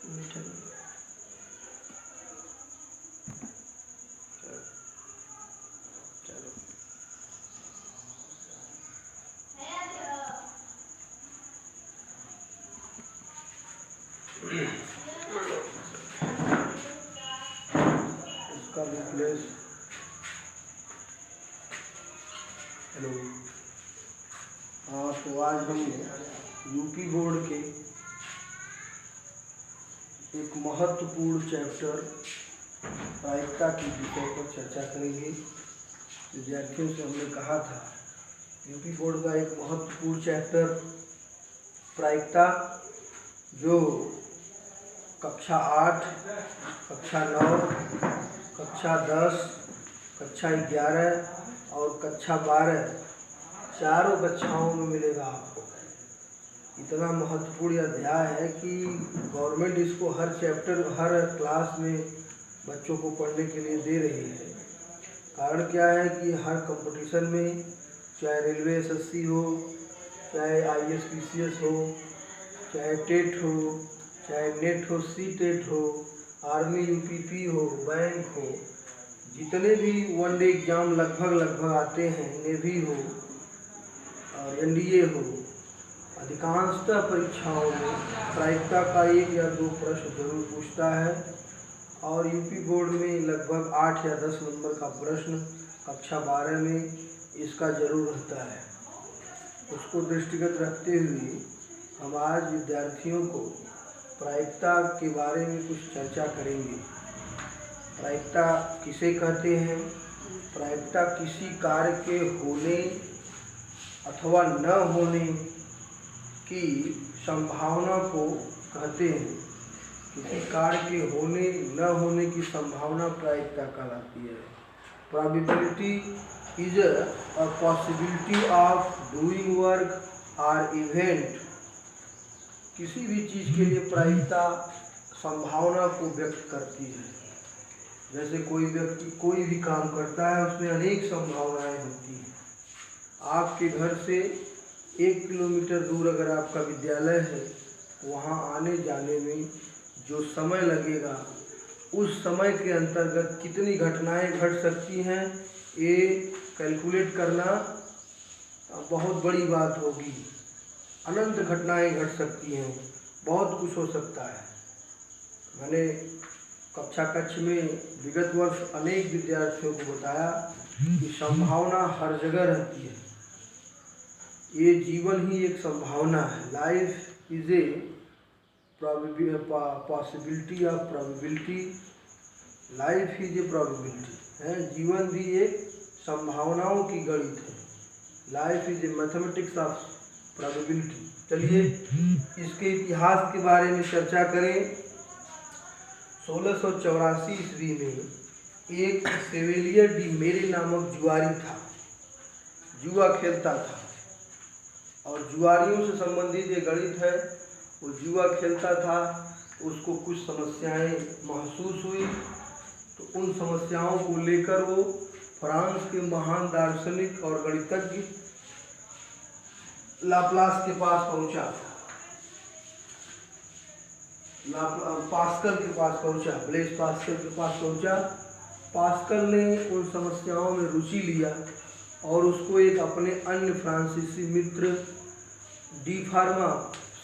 मीठा चलो इसका रिप्लेस। हेलो। हाँ, तो आज हम यूपी बोर्ड के एक महत्वपूर्ण चैप्टर प्रायिकता की विषय पर चर्चा करेंगे। विद्यार्थियों से हमने कहा था यूपी बोर्ड का एक महत्वपूर्ण चैप्टर प्रायिकता, जो कक्षा 8, कक्षा 9, कक्षा 10, कक्षा 11 और कक्षा 12 चारों कक्षाओं में मिलेगा आपको। इतना महत्वपूर्ण अध्याय है कि गवर्नमेंट इसको हर चैप्टर, हर क्लास में बच्चों को पढ़ने के लिए दे रही है। कारण क्या है कि हर कंपटीशन में, चाहे रेलवे एसएससी हो, चाहे आईएएस हो, चाहे टेट हो, चाहे नेट हो, सी टेट हो, आर्मी यूपीपी हो, बैंक हो, जितने भी वनडे एग्ज़ाम लगभग आते हैं, नेवी हो और एनडीए हो, अधिकांशतः परीक्षाओं में प्रायिकता का 1 या 2 प्रश्न जरूर पूछता है। और यूपी बोर्ड में लगभग 8 या 10 नंबर का प्रश्न कक्षा 12 में इसका जरूर रहता है। उसको दृष्टिगत रखते हुए हम आज विद्यार्थियों को प्रायिकता के बारे में कुछ चर्चा करेंगे। प्रायिकता किसे कहते हैं? प्रायिकता किसी कार्य के होने अथवा न होने की संभावना को कहते हैं। किसी कार्य के होने न होने की संभावना प्रायिकता कहलाती है। Probability is a possibility of doing work और इवेंट। किसी भी चीज़ के लिए प्रायिकता संभावना को व्यक्त करती है। जैसे कोई व्यक्ति कोई भी काम करता है, उसमें अनेक संभावनाएं होती हैं। आपके घर से 1 किलोमीटर दूर अगर आपका विद्यालय है, वहाँ आने जाने में जो समय लगेगा, उस समय के अंतर्गत कितनी घटनाएं घट सकती हैं, ये कैलकुलेट करना बहुत बड़ी बात होगी। अनंत घटनाएं घट सकती हैं, बहुत कुछ हो सकता है। मैंने कक्षा कक्ष में विगत वर्ष अनेक विद्यार्थियों को बताया कि संभावना हर जगह रहती है। ये जीवन ही एक संभावना है। Life is a possibility of probability. Life is a probability है। जीवन भी एक संभावनाओं की गणित है। Life is a mathematics of probability. चलिए इसके इतिहास के बारे में चर्चा करें। 1684 ईस्वी में एक सेवेलियर डी मेरे नामक जुआरी था। जुआ खेलता था और जुआरियों से संबंधित एक गणित है। वो जुआ खेलता था, उसको कुछ समस्याएं महसूस हुई, तो उन समस्याओं को लेकर वो फ्रांस के महान दार्शनिक और गणितज्ञ लाप्लास के पास पहुंचा। पास्कल के पास पहुंचा, ब्लेस पास्कल के पास पहुंचा। पास्कल ने उन समस्याओं में रुचि लिया और उसको एक अपने अन्य फ्रांसीसी मित्र डी फार्मा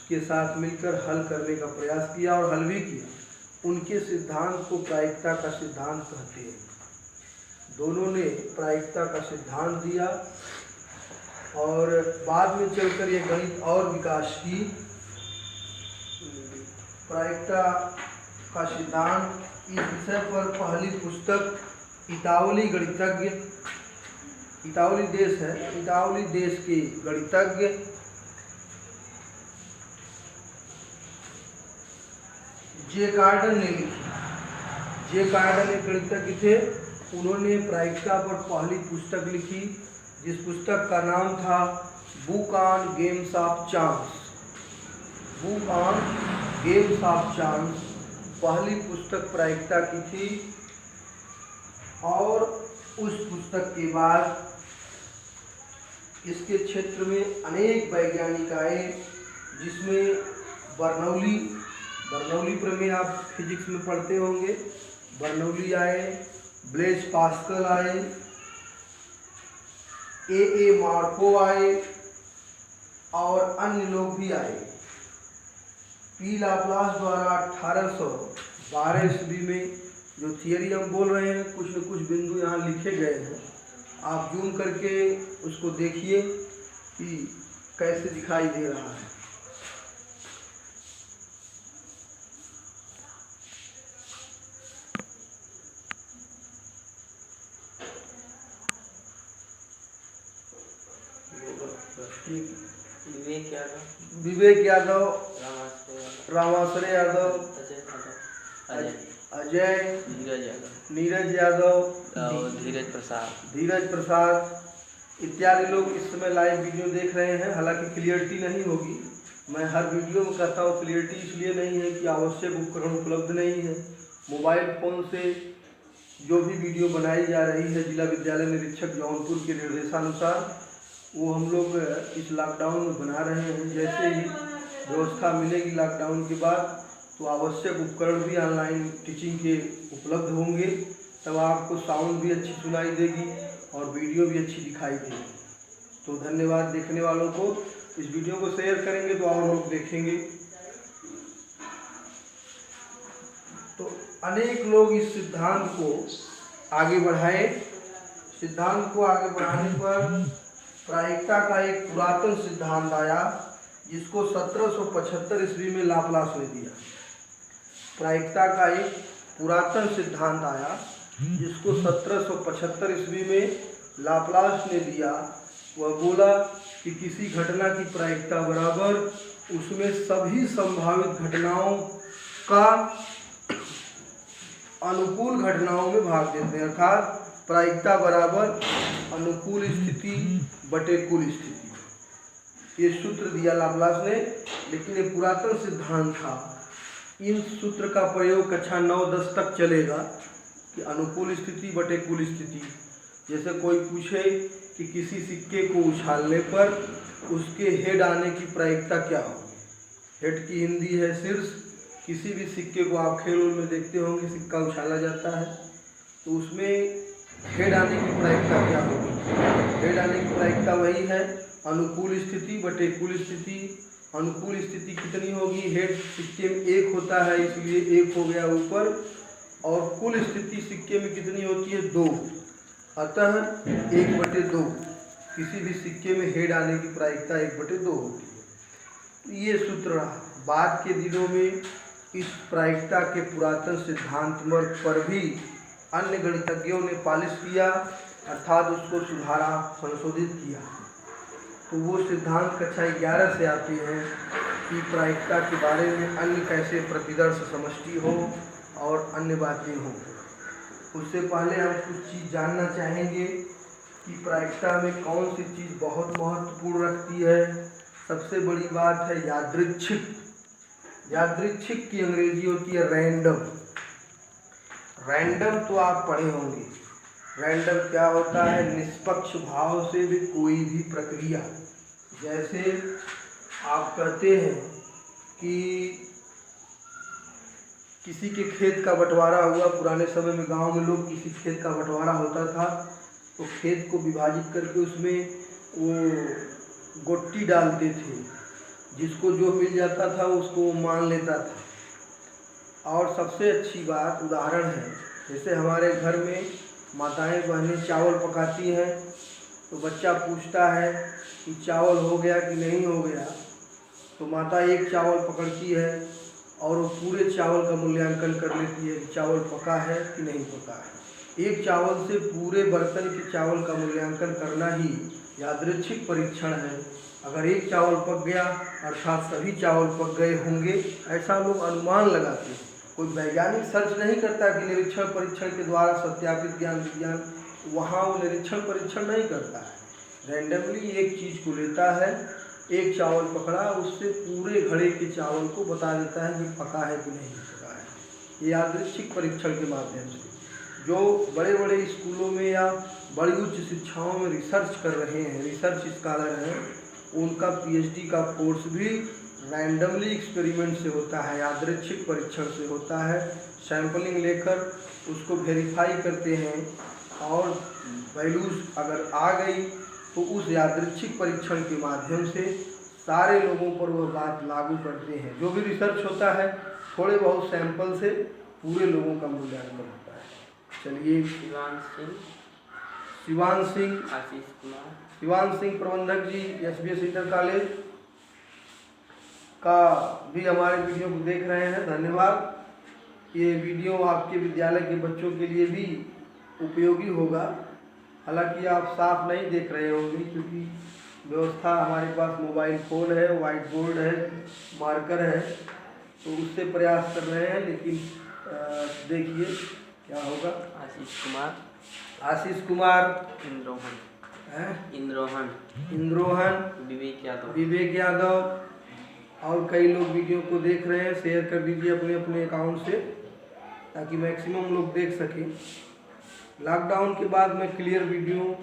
के साथ मिलकर हल करने का प्रयास किया और हल भी किया। उनके सिद्धांत को प्रायिकता का सिद्धांत कहते हैं। दोनों ने प्रायिकता का सिद्धांत दिया और बाद में चलकर यह गणित और विकास की। प्रायिकता का सिद्धांत इस विषय पर पहली पुस्तक इतावली गणितज्ञ, इतावली देश है, इतावली देश के गणितज्ञ जे कार्डन ने लिखी। जे कार्डन एक गणितज्ञ थे, उन्होंने प्रायिकता पर पहली पुस्तक लिखी, जिस पुस्तक का नाम था book on games of chance. Book on games of chance पहली पुस्तक प्रायिकता की थी। और उस पुस्तक के बाद इसके क्षेत्र में अनेक वैज्ञानिक आए, जिसमें बर्नौली बर्नौली प्रमेय आप फिजिक्स में पढ़ते होंगे। बर्नौली आए, ब्लेज पास्कल आए, ए मार्को आए और अन्य लोग भी आए। पी लाप्लास द्वारा 1812 ईस्वी में जो थियरी हम बोल रहे हैं, कुछ न कुछ बिंदु यहाँ लिखे गए हैं, आप जूम करके उसको देखिए कि कैसे दिखाई दे रहा है। विवेक यादव, रामाश्रय यादव, अजय, नीरज यादव, धीरज प्रसाद इत्यादि लोग इस समय लाइव वीडियो देख रहे हैं। हालांकि क्लियरिटी नहीं होगी, मैं हर वीडियो में कहता हूँ क्लियरिटी इसलिए नहीं है कि आवश्यक उपकरण उपलब्ध नहीं है। मोबाइल फ़ोन से जो भी वीडियो बनाई जा रही है जिला विद्यालय निरीक्षक जौनपुर के निर्देशानुसार, वो हम लोग इस लॉकडाउन में बना रहे हैं। जैसे ही व्यवस्था मिलेगी लॉकडाउन के बाद तो आवश्यक उपकरण भी ऑनलाइन टीचिंग के उपलब्ध होंगे, तब आपको साउंड भी अच्छी सुनाई देगी और वीडियो भी अच्छी दिखाई देगी। तो धन्यवाद देखने वालों को। इस वीडियो को शेयर करेंगे तो और लोग देखेंगे। तो अनेक लोग इस सिद्धांत को आगे बढ़ाए। सिद्धांत को आगे बढ़ाने पर प्रायिकता का एक पुरातन सिद्धांत आया जिसको 1775 ईस्वी में लाप्लास ने दिया। प्रायिकता का एक पुरातन सिद्धांत आया जिसको 1775 ईस्वी में लाप्लास ने दिया। वह बोला कि किसी घटना की प्रायिकता बराबर उसमें सभी संभावित घटनाओं का अनुकूल घटनाओं में भाग देते हैं, अर्थात प्रायिकता बराबर अनुकूल स्थिति बटे कुल स्थिति। ये सूत्र दिया लाप्लास ने, लेकिन ये पुरातन सिद्धांत था। इन सूत्र का प्रयोग कक्षा 9-10 तक चलेगा कि अनुकूल स्थिति बटे कुल स्थिति। जैसे कोई पूछे कि किसी सिक्के को उछालने पर उसके हेड आने की प्रायिकता क्या होगी। हेड की हिंदी है शीर्ष। किसी भी सिक्के को आप खेल में देखते होंगे, सिक्का उछाला जाता है तो उसमें हेड आने की प्रायिकता क्या होगी। हेड आने की प्रायिकता वही है अनुकूल स्थिति बटे कुल स्थिति। अनुकूल स्थिति कितनी होगी, हेड सिक्के में 1 होता है इसलिए 1 हो गया ऊपर, और कुल स्थिति सिक्के में कितनी होती है 2, अतः 1/2। किसी भी सिक्के में हेड आने की प्रायिकता 1/2 होती है। ये सूत्र रहा। बाद के दिनों में इस प्रायिकता के पुरातन सिद्धांत पर भी अन्य गणितज्ञों ने पॉलिश किया, अर्थात उसको सुधारा, संशोधित किया। तो वो सिद्धांत कक्षा 11 से आते हैं कि प्रायिकता के बारे में अन्य कैसे प्रतिदर्श समष्टि हो और अन्य बातें हों। उससे पहले हम कुछ चीज़ जानना चाहेंगे कि प्रायिकता में कौन सी चीज़ बहुत महत्वपूर्ण रखती है। सबसे बड़ी बात है यादृच्छिक। यादृच्छिक की अंग्रेजी होती है रैंडम। रैंडम तो आप पढ़े होंगे। रैंडम क्या होता है, निष्पक्ष भाव से भी कोई भी प्रक्रिया। जैसे आप कहते हैं कि किसी के खेत का बंटवारा हुआ। पुराने समय में गांव में लोग किसी खेत का बंटवारा होता था तो खेत को विभाजित करके उसमें वो गोट्टी डालते थे, जिसको जो मिल जाता था उसको वो मान लेता था। और सबसे अच्छी बात उदाहरण है, जैसे हमारे घर में माताएं बहनें चावल पकाती हैं तो बच्चा पूछता है कि चावल हो गया कि नहीं हो गया, तो माता एक चावल पकड़ती है और वो पूरे चावल का मूल्यांकन कर लेती है कि चावल पका है कि नहीं पका है। एक चावल से पूरे बर्तन के चावल का मूल्यांकन करना ही यादृच्छिक परीक्षण है। अगर एक चावल पक गया अर्थात सभी चावल पक गए होंगे, ऐसा लोग अनुमान लगाते हैं। कोई वैज्ञानिक सर्च नहीं करता कि निरीक्षण परीक्षण के द्वारा सत्यापित ज्ञान विज्ञान, वहाँ वो निरीक्षण परीक्षण नहीं करता है। रैंडमली एक चीज़ को लेता है, एक चावल पकड़ा, उससे पूरे घड़े के चावल को बता देता है कि पका है कि नहीं पका है। ये यादृच्छिक परीक्षण के माध्यम से जो बड़े बड़े स्कूलों में या बड़ी उच्च शिक्षाओं में रिसर्च कर रहे हैं, रिसर्च स्कॉलर हैं, उनका PhD का कोर्स भी रैंडमली एक्सपेरिमेंट से होता है, यादृच्छिक परीक्षण से होता है। सैंपलिंग लेकर उसको वेरीफाई करते हैं और वैल्यूज अगर आ गई तो उस यादृच्छिक परीक्षण के माध्यम से सारे लोगों पर वह बात लागू करते हैं। जो भी रिसर्च होता है थोड़े बहुत सैंपल से पूरे लोगों का मूल्यांकन होता है। चलिए, शिवान सिंह, आशीष कुमार, शिवान सिंह प्रबंधक जी एसबीएस इंटर कॉलेज का भी हमारे वीडियो को देख रहे हैं, धन्यवाद। ये वीडियो आपके विद्यालय के बच्चों के लिए भी उपयोगी होगा। हालांकि आप साफ नहीं देख रहे होंगे क्योंकि व्यवस्था हमारे पास मोबाइल फ़ोन है, वाइट बोर्ड है, मार्कर है, तो उससे प्रयास कर रहे हैं, लेकिन देखिए क्या होगा। आशीष कुमार, इंद्रोहन, विवेक यादव और कई लोग वीडियो को देख रहे हैं। शेयर कर दीजिए अपने अपने अकाउंट से ताकि मैक्सिमम लोग देख सकें। लॉकडाउन के बाद में क्लियर वीडियो,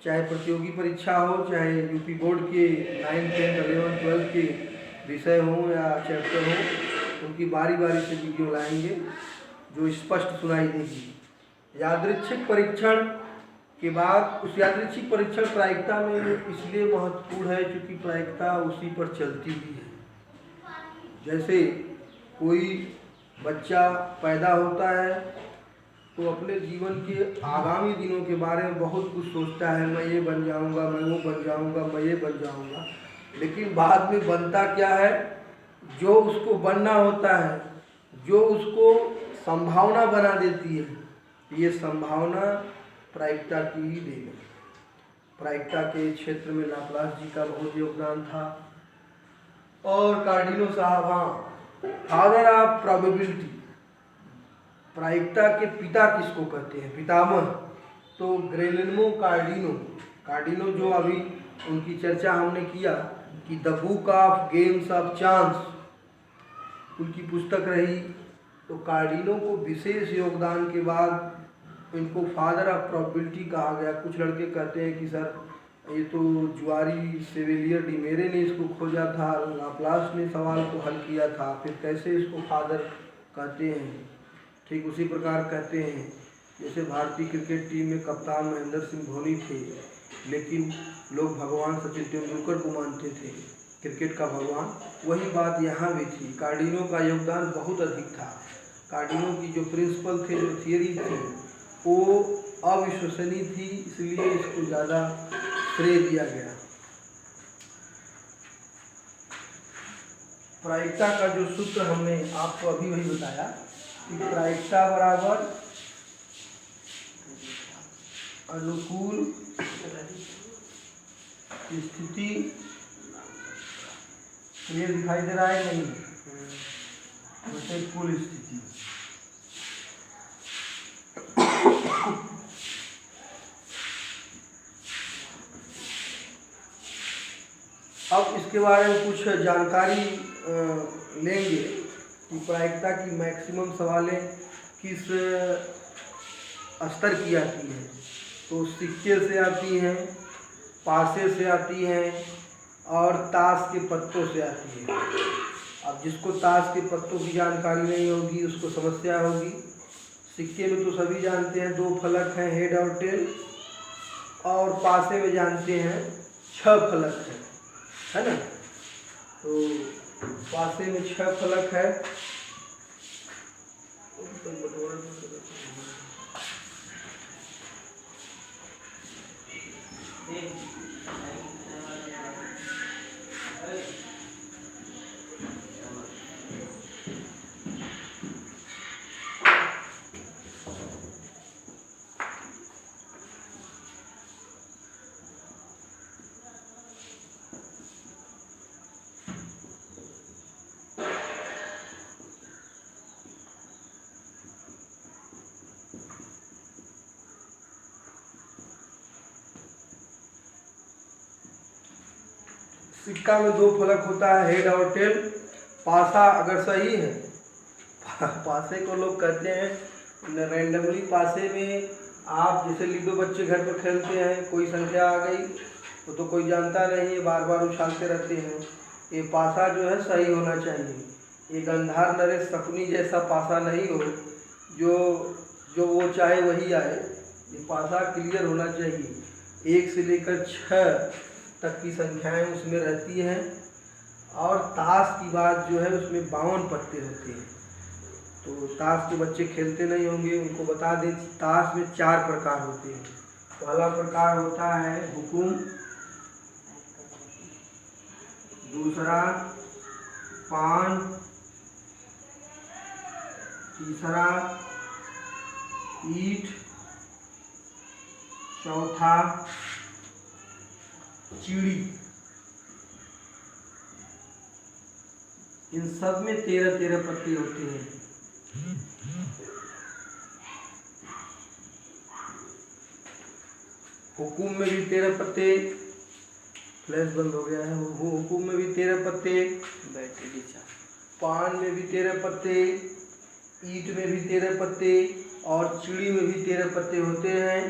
चाहे प्रतियोगी परीक्षा हो, चाहे यूपी बोर्ड के 9, 10, 11, 12 के विषय हों या चैप्टर हो, उनकी बारी बारी से वीडियो लाएंगे जो स्पष्ट सुनाई देगी। यादृच्छिक परीक्षण के बाद उस यादृच्छिक परीक्षण प्रायिकता में इसलिए महत्वपूर्ण है क्योंकि प्रायिकता उसी पर चलती भी है। जैसे कोई बच्चा पैदा होता है तो अपने जीवन के आगामी दिनों के बारे में बहुत कुछ सोचता है, मैं ये बन जाऊंगा, मैं वो बन जाऊंगा, मैं ये बन जाऊंगा, लेकिन बाद में बनता क्या है? जो उसको बनना होता है, जो उसको संभावना बना देती है, ये संभावना प्रायिकता की ही देन है। प्रायिकता के क्षेत्र में लाप्लास जी का बहुत योगदान था और कार्डिनो साहब, हाँ, फादर ऑफ प्रोबेबिलिटी। प्रायिकता के पिता किसको कहते हैं, पितामह? तो ग्रेलिनो कार्डिनो जो अभी उनकी चर्चा हमने किया कि the book of games of chance उनकी पुस्तक रही, तो कार्डिनो को विशेष योगदान के बाद इनको फादर ऑफ प्रोबेबिलिटी कहा गया। कुछ लड़के कहते हैं कि सर ये तो जुआरी सेवेलियर डिमेरे ने इसको खोजा था, लाप्लास ने सवाल को हल किया था, फिर कैसे इसको फादर कहते हैं? ठीक उसी प्रकार कहते हैं जैसे भारतीय क्रिकेट टीम में कप्तान महेंद्र सिंह धोनी थे, लेकिन लोग भगवान सचिन तेंदुलकर को मानते थे, क्रिकेट का भगवान। वही बात यहाँ भी थी। कार्डिनो का योगदान बहुत अधिक था। कार्डिनो की जो प्रिंसिपल थे, जो थियरी थी, वो अविश्वसनीय थी, इसलिए इसको ज़्यादा श्रेय दिया गया। प्रायिकता का जो सूत्र हमने आपको अभी वही बताया कि प्रायिकता बराबर अनुकूल स्थिति, क्लियर दिखाई दे रहा है नहीं? प्रतिकूल स्थिति। अब इसके बारे में कुछ जानकारी लेंगे कि प्रायिकता की मैक्सिमम सवालें किस स्तर की आती हैं। तो सिक्के से आती हैं, पासे से आती हैं और ताश के पत्तों से आती है। अब जिसको ताश के पत्तों की जानकारी नहीं होगी उसको समस्या होगी। सिक्के में तो सभी जानते हैं 2 फलक हैं, हेड और टेल, और पासे में जानते हैं 6 फलक है ना? तो पासे में 6 फलक है। सिक्का में 2 फलक होता है, हेड और टेल। पासा अगर सही है, पासे को लोग कहते हैं रैंडमली। पासे में आप जैसे लूडो बच्चे घर पर खेलते हैं, कोई संख्या आ गई तो कोई जानता नहीं है, बार बार उछालते रहते हैं, ये पासा जो है सही होना चाहिए। ये गंधार नरेश शकुनी जैसा पासा नहीं हो जो जो वो चाहे वही आए। ये पासा क्लियर होना चाहिए। 1 से लेकर 6 तक की संख्याएं उसमें रहती हैं। और ताश की बात जो है उसमें 52 पत्ते होते हैं। तो ताश के बच्चे खेलते नहीं होंगे, उनको बता दें ताश में 4 प्रकार होते हैं। पहला प्रकार होता है हुकुम, दूसरा पान, तीसरा ईंट, चौथा चिड़ी। इन सब में 13-13 पत्ते होते हैं। हुकुम में भी 13 पत्ते, फ्लैश बंद हो गया है। हुकुम में भी 13 पत्ते, बैटरी पान में भी 13 पत्ते, ईंट में भी 13 पत्ते और चिड़ी में भी 13 पत्ते होते हैं।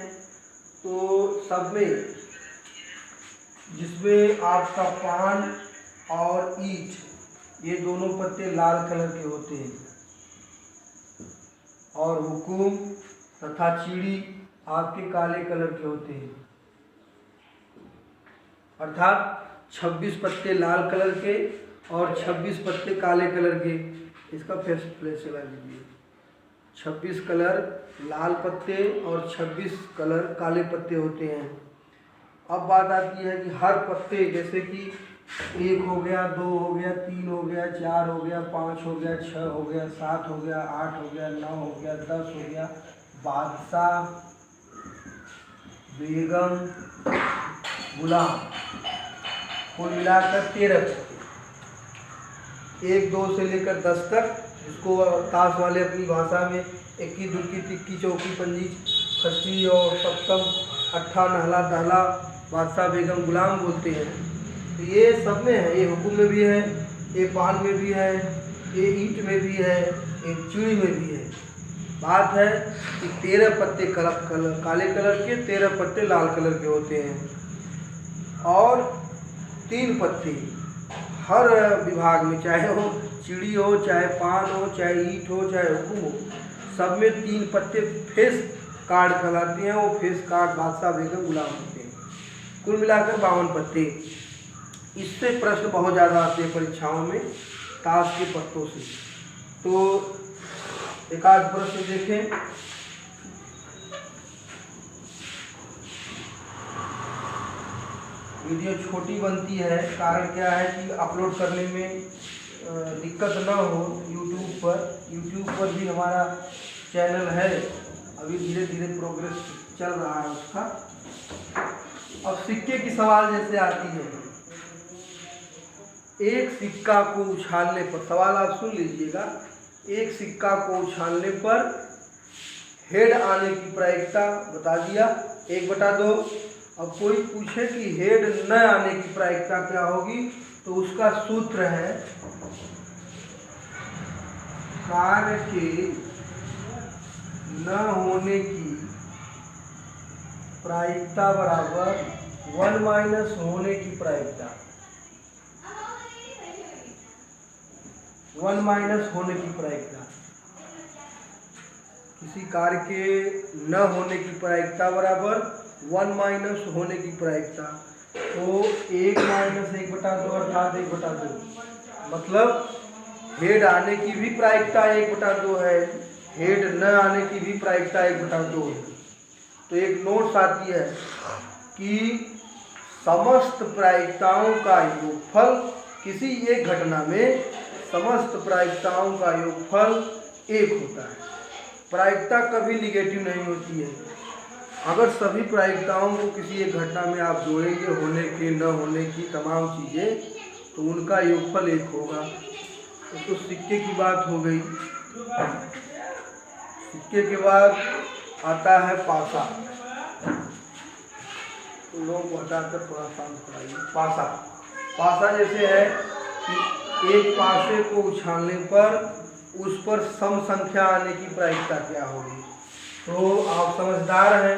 तो सब में जिसमें आपका पान और ईंट ये दोनों पत्ते लाल कलर के होते हैं और हुकुम तथा चिड़ी आपके काले कलर के होते हैं। अर्थात 26 पत्ते लाल कलर के और 26 पत्ते काले कलर के। इसका फ्लैश चला दीजिए। 26 कलर लाल पत्ते और 26 कलर काले पत्ते होते हैं। अब बात आती है कि हर पत्ते जैसे कि 1 हो गया, 2 हो गया, 3 हो गया, 4 हो गया, 5 हो गया, 6 हो गया, 7 हो गया, 8 हो गया, 9 हो गया, 10 हो गया, बादशाह, बेगम, गुलाम, कुल मिलाकर 13 पत्ते। 1, 2 से लेकर 10 तक, जिसको ताश वाले अपनी भाषा में 21, 22, 23, 24, 25, खस्ती और सप्तम, अट्ठा, नहला, दहला, बादशाह, बेगम, गुलाम बोलते हैं। तो ये सब में है। ये हुकुम में भी है, ये पान में भी है, ये ईंट में भी है, ये चिड़ी में भी है। बात है कि 13 पत्ते काले कलर के, 13 पत्ते लाल कलर के होते हैं और 3 पत्ते हर विभाग में, चाहे वो चिड़ी हो, चाहे पान हो, चाहे ईंट हो, चाहे हुकुम हो, सब में 3 पत्ते फेस कार्ड कहलाते हैं। वो फेस कार्ड बादशाह, बेगम, गुलाम होते हैं। कुल मिलाकर 52 पत्ते। इससे प्रश्न बहुत ज़्यादा आते हैं परीक्षाओं में ताश के पत्तों से। तो एक आध प्रश्न देखें। वीडियो छोटी बनती है, कारण क्या है कि अपलोड करने में दिक्कत ना हो यूट्यूब पर भी हमारा चैनल है, अभी धीरे धीरे प्रोग्रेस चल रहा है उसका। अब सिक्के की सवाल जैसे आती है, एक सिक्का को उछालने पर, सवाल आप सुन लीजिएगा, एक सिक्का को उछालने पर हेड आने की प्रायिकता बता दिया 1/2। अब कोई पूछे कि हेड न आने की प्रायिकता क्या होगी, तो उसका सूत्र है कार्य के न होने की प्रायिकता बराबर 1 - होने की प्रायिकता। 1 - होने की प्रायिकता, किसी कार्य के न होने की प्रायिकता बराबर 1 - होने की प्रायिकता। तो 1 - 1/2 अर्थात 1/2। मतलब हेड आने की भी प्रायिकता 1/2 है, हेड न आने की भी प्रायिकता 1/2 है। तो एक नोट्स आती है कि समस्त प्रायिकताओं का योगफल, किसी एक घटना में समस्त प्रायिकताओं का योगफल 1 होता है। प्रायिकता कभी निगेटिव नहीं होती है। अगर सभी प्रायिकताओं को किसी एक घटना में आप जोड़ेंगे, होने के न होने की तमाम चीज़ें, तो उनका योगफल 1 होगा। तो सिक्के की बात हो गई। सिक्के के बाद आता है पासा। तो लोग हटाकर थोड़ा शांत कराइए। पासा, पासा जैसे है कि एक पासे को उछालने पर उस पर सम संख्या आने की प्रायिकता क्या होगी। तो आप समझदार हैं,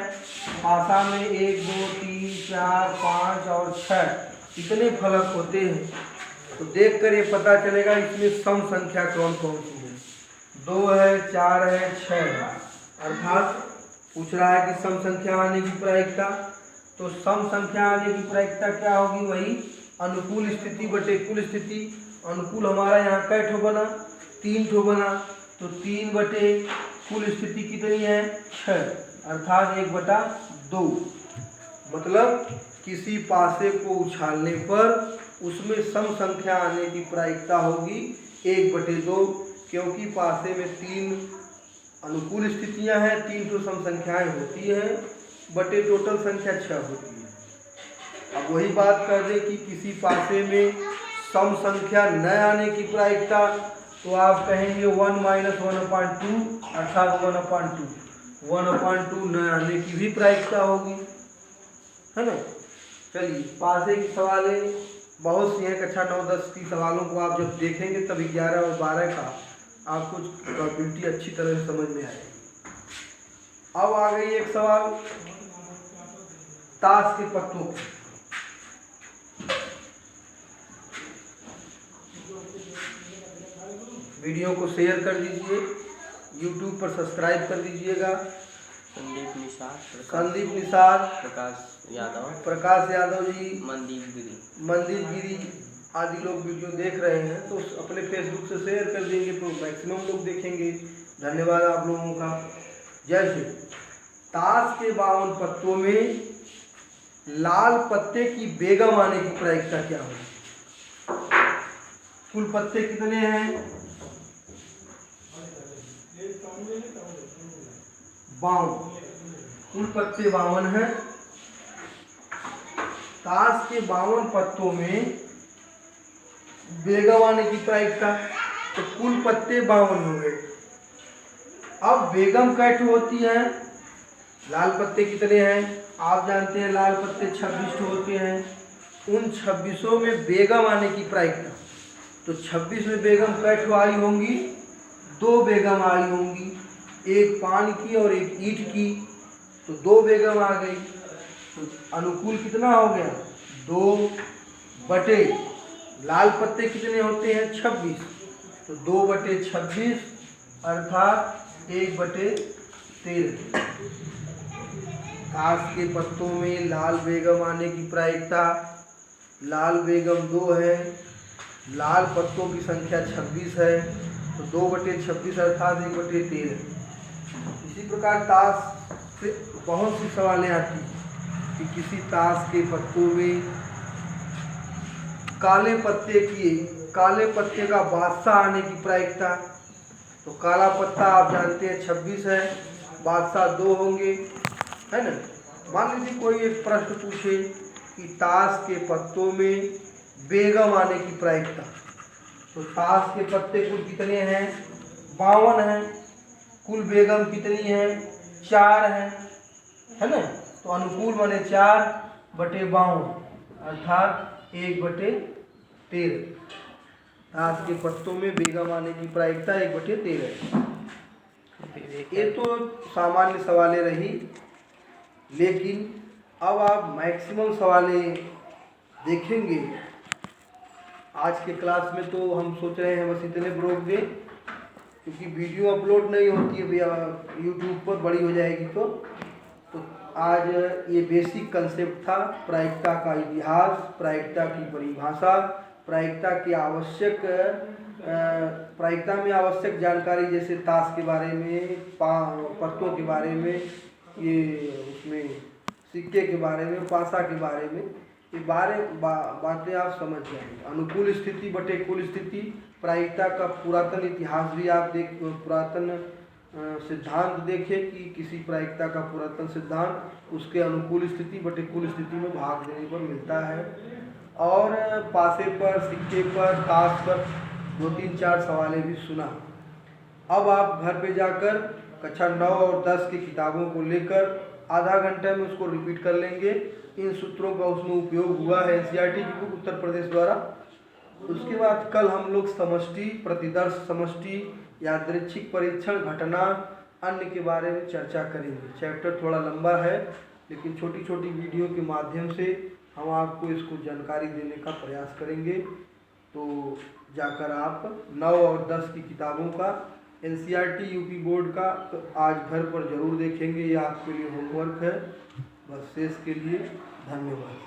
पासा में 1, 2, 3, 4, 5 और 6 इतने फलक होते हैं। तो देख कर ये पता चलेगा इसमें सम संख्या कौन कौन सी है। 2 है, 4 है, 6 है। अर्थात पूछ रहा है कि सम संख्या आने की प्रायिकता। तो सम संख्या आने की प्रायिकता क्या होगी, वही अनुकूल स्थिति बटे कुल स्थिति। अनुकूल हमारा यहाँ कै ठो बना, 3 ठो बना, तो 3 बटे कुल स्थिति कितनी है, 6, अर्थात 1/2। मतलब किसी पासे को उछालने पर उसमें सम संख्या आने की प्रायिकता होगी 1/2, क्योंकि पासे में 3 अनुकूल स्थितियां हैं, 3 तो सम संख्याएं होती हैं, बटे टोटल संख्या 6 होती है। अब वही बात कर दें कि किसी पासे में सम संख्या न आने की प्रायिकता, तो आप कहेंगे 1 - 1/2, अर्थात 1/2 न आने की भी प्रायिकता होगी, है ना। चलिए, पासे की सवालें बहुत सी हैं। कक्षा 9-10 की सवालों को आप जब देखेंगे तब 11 और 12 का आपको प्रोबेबिलिटी अच्छी तरह से समझ में आएगी। अब आ गई एक सवाल ताश के पत्तों की। वीडियो को शेयर कर दीजिए, YouTube पर सब्सक्राइब कर दीजिएगा। संदीप निसार, प्रकाश यादव जी, मनदीप गिरी आदि लोग वीडियो देख रहे हैं, तो अपने फेसबुक से शेयर कर देंगे तो मैक्सिमम लोग देखेंगे। धन्यवाद आप लोगों का। जैसे ताश के 52 पत्तों में लाल पत्ते की बेगम आने की प्रायिकता क्या होगी। कुल पत्ते कितने हैं, 52। कुल पत्ते 52 हैं। ताश के 52 पत्तों में बेगम आने की प्रायिकता, तो कुल पत्ते 52 हो गए। अब बेगम कैसे होती है, लाल पत्ते कितने हैं आप जानते हैं, लाल पत्ते 26 होते हैं। उन 26 में बेगम आने की प्रायिकता, तो 26 में बेगम कैसे आई होंगी, 2 बेगम आई होंगी, एक पान की और एक ईंट की, तो 2 बेगम आ गई। तो अनुकूल कितना हो गया, 2 बटे लाल पत्ते कितने होते हैं, 26, तो 2/26 अर्थात 1/13। ताश के पत्तों में लाल बेगम आने की प्रायिकता, लाल बेगम 2 है, लाल पत्तों की संख्या 26 है, तो 2/26 अर्थात 1/13। इसी प्रकार ताश से बहुत सी सवालें आती हैं कि किसी ताश के पत्तों में काले पत्ते का बादशाह आने की प्रायिकता, तो काला पत्ता आप जानते हैं 26 है, बादशाह 2 होंगे, है ना। मान लीजिए कोई एक प्रश्न पूछे कि ताश के पत्तों में बेगम आने की प्रायिकता, तो ताश के पत्ते कुल कितने हैं, 52 हैं, कुल बेगम कितनी है, 4 है ना। तो अनुकूल बने 4/52 अर्थात 1/13। ताश के पत्तों में बेगम आने की प्रायिकता 1/13 है। ये तो सामान्य सवालें रही, लेकिन अब आप मैक्सिमम सवालें देखेंगे। आज के क्लास में तो हम सोच रहे हैं बस इतने ब्रोक दें, क्योंकि वीडियो अपलोड नहीं होती है भैया, यूट्यूब पर बड़ी हो जाएगी। तो आज ये बेसिक कंसेप्ट था, प्रायिकता का इतिहास, प्रायिकता की परिभाषा, प्रायिकता में आवश्यक जानकारी, जैसे ताश के बारे में, पत्तों के बारे में, ये उसमें सिक्के के बारे में, पासा के बारे में, ये बातें आप समझ जाएंगे। अनुकूल स्थिति बटे कुल स्थिति, प्रायिकता का पुरातन इतिहास भी आप पुरातन सिद्धांत देखें कि किसी प्रायिकता का पुरातन सिद्धांत उसके अनुकूल स्थिति बटे कुल स्थिति में भाग देने पर मिलता है। और पासे पर, सिक्के पर, ताश पर 2-3-4 सवालें भी सुना। अब आप घर पे जाकर कक्षा 9 और 10 की किताबों को लेकर आधा घंटे में उसको रिपीट कर लेंगे। इन सूत्रों का उसमें उपयोग हुआ है NCERT की बुक उत्तर प्रदेश द्वारा। उसके बाद कल हम लोग समष्टि, प्रतिदर्श समष्टि, यादृच्छिक परीक्षण, घटना, अन्य के बारे में चर्चा करेंगे। चैप्टर थोड़ा लंबा है, लेकिन छोटी छोटी वीडियो के माध्यम से हम आपको इसको जानकारी देने का प्रयास करेंगे। तो जाकर आप 9 और 10 की किताबों का NCERT यूपी बोर्ड का तो आज घर पर ज़रूर देखेंगे, ये आपके लिए होमवर्क है। बस शेष के लिए धन्यवाद।